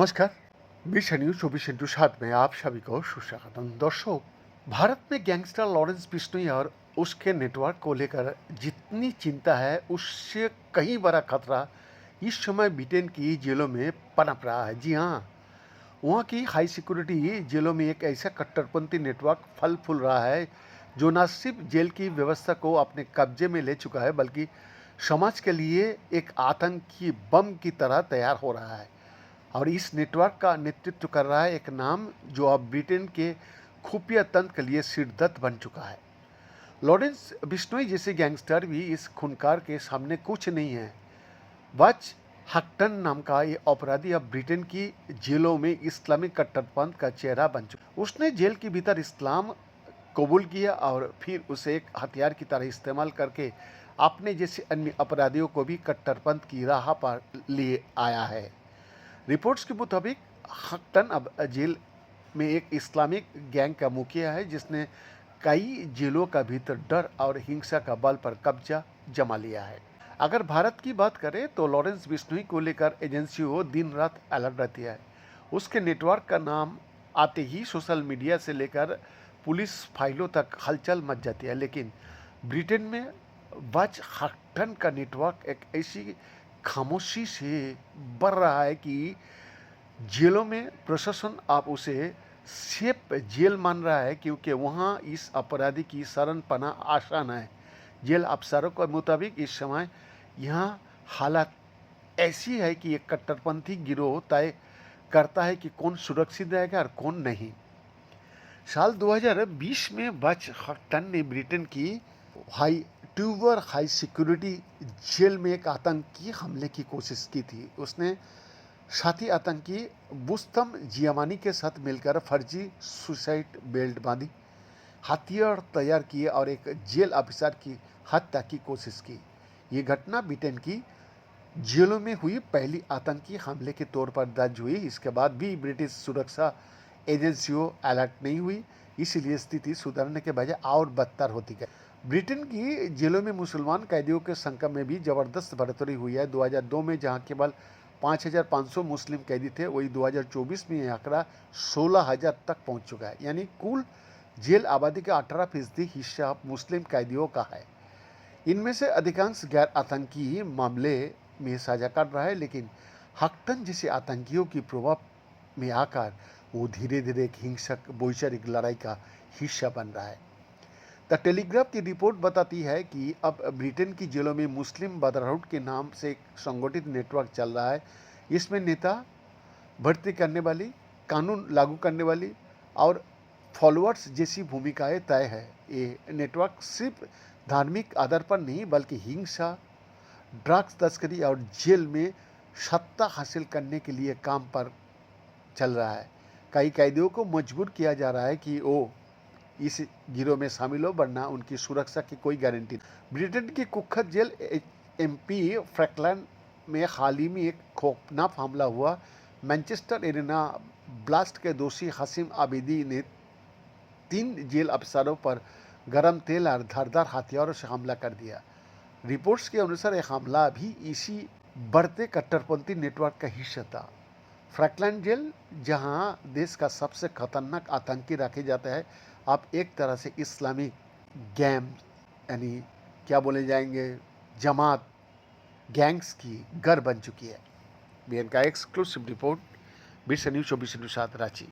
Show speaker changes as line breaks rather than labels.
नमस्कार। Mission news 24/7 में आप सभी को सुस्वागतम। दर्शकों, भारत में गैंगस्टर लॉरेंस बिश्नोई और उसके नेटवर्क को लेकर जितनी चिंता है, उससे कहीं बड़ा खतरा इस समय ब्रिटेन की जेलों में पनप रहा है। जी हाँ, वहाँ की हाई सिक्योरिटी जेलों में एक ऐसा कट्टरपंथी नेटवर्क फल फूल रहा है जो न सिर्फ जेल की व्यवस्था को अपने कब्जे में ले चुका है, बल्कि समाज के लिए एक आतंकी बम की तरह तैयार हो रहा है। और इस नेटवर्क का नेतृत्व कर रहा है एक नाम जो अब ब्रिटेन के खुफिया तंत्र के लिए सिरदर्द बन चुका है। लॉरेंस बिश्नोई जैसे गैंगस्टर भी इस खूंखार के सामने कुछ नहीं है। वच हक्टन नाम का ये अपराधी अब ब्रिटेन की जेलों में इस्लामिक कट्टरपंथ का चेहरा बन चुका। उसने जेल के भीतर इस्लाम कबूल किया और फिर उसे एक हथियार की तरह इस्तेमाल करके अपने जैसे अन्य अपराधियों को भी कट्टरपंथ की राह पर लिए आया है। रिपोर्ट्स के मुताबिक हक्टन अब जेल में एक इस्लामिक गैंग का मुखिया है जिसने कई जेलों का भीतर डर और हिंसा का बल पर कब्जा जमा लिया है। अगर भारत की बात करें तो लॉरेंस बिश्नोई को लेकर एजेंसियों दिन रात अलर्ट रहती है। उसके नेटवर्क का नाम आते ही सोशल मीडिया से लेकर पुलिस फाइलों तक हलचल मच जाती है। लेकिन ब्रिटेन में वच हक्टन का नेटवर्क एक ऐसी खामोशी से बढ़ रहा है कि जेलों में प्रशासन आप उसे सेफ जेल मान रहा है, क्योंकि वहाँ इस अपराधी की शरण पनाह आसान है। जेल अफसरों के मुताबिक इस समय यहाँ हालात ऐसी है कि एक कट्टरपंथी गिरोह तय करता है कि कौन सुरक्षित रहेगा और कौन नहीं। साल 2020 में वच हक्टन ने ब्रिटेन की हाई सिक्योरिटी जेल में एक आतंकी हमले की कोशिश की थी। उसने साथी आतंकी बुस्तम जियामानी के साथ मिलकर फर्जी सुसाइड बेल्ट बांधी, हथियार तैयार किए और एक जेल ऑफिसर की हत्या की कोशिश की। ये घटना ब्रिटेन की जेलों में हुई पहली आतंकी हमले के तौर पर दर्ज हुई। इसके बाद भी ब्रिटिश सुरक्षा एजेंसियों अलर्ट नहीं हुई, इसीलिए स्थिति सुधरने के बजाय और बदतर होती गई। ब्रिटेन की जेलों में मुसलमान कैदियों के संख्या में भी जबरदस्त बढ़ोतरी हुई है। 2002 में जहां केवल 5,500 मुस्लिम कैदी थे, वही 2024 में यह आंकड़ा 16,000 तक पहुंच चुका है। यानी कुल जेल आबादी का 18% हिस्सा अब मुस्लिम कैदियों का है। इनमें से अधिकांश गैर आतंकी मामले में साझा कर रहा है, लेकिन हक्टन जैसे आतंकियों की प्रभाव में आकर वो धीरे धीरे एक हिंसक वैचारिक लड़ाई का हिस्सा बन रहा है। द टेलीग्राफ की रिपोर्ट बताती है कि अब ब्रिटेन की जेलों में मुस्लिम ब्रदरहुड के नाम से एक संगठित नेटवर्क चल रहा है। इसमें नेता, भर्ती करने वाली, कानून लागू करने वाली और फॉलोअर्स जैसी भूमिकाएं तय है। ये नेटवर्क सिर्फ धार्मिक आधार पर नहीं, बल्कि हिंसा, ड्रग्स तस्करी और जेल में सत्ता हासिल करने के लिए काम पर चल रहा है। कई कैदियों को मजबूर किया जा रहा है कि वो इस गिरोह में शामिल हो, वरना उनकी सुरक्षा की कोई गारंटी नहीं। ब्रिटेन की कुख्यात जेल एमपी फ्रैकलैंड में हाल ही में एक खौफनाक हमला हुआ। मैनचेस्टर एरिना ब्लास्ट के दोषी हसीम आबिदी ने 3 जेल अफसरों पर गरम तेल और धारदार हथियारों से हमला कर दिया। रिपोर्ट्स के अनुसार यह हमला भी इसी बढ़ते कट्टरपंथी नेटवर्क का हिस्सा था। फ्रैकलैंड जेल, जहां देश का सबसे खतरनाक आतंकी रखे जाता है, अब एक तरह से इस्लामिक गैंग, यानी क्या बोले जाएंगे, जमात, गैंग्स की घर बन चुकी है। बीएन का एक्सक्लूसिव रिपोर्ट, विश्व न्यूज 24/7 रांची।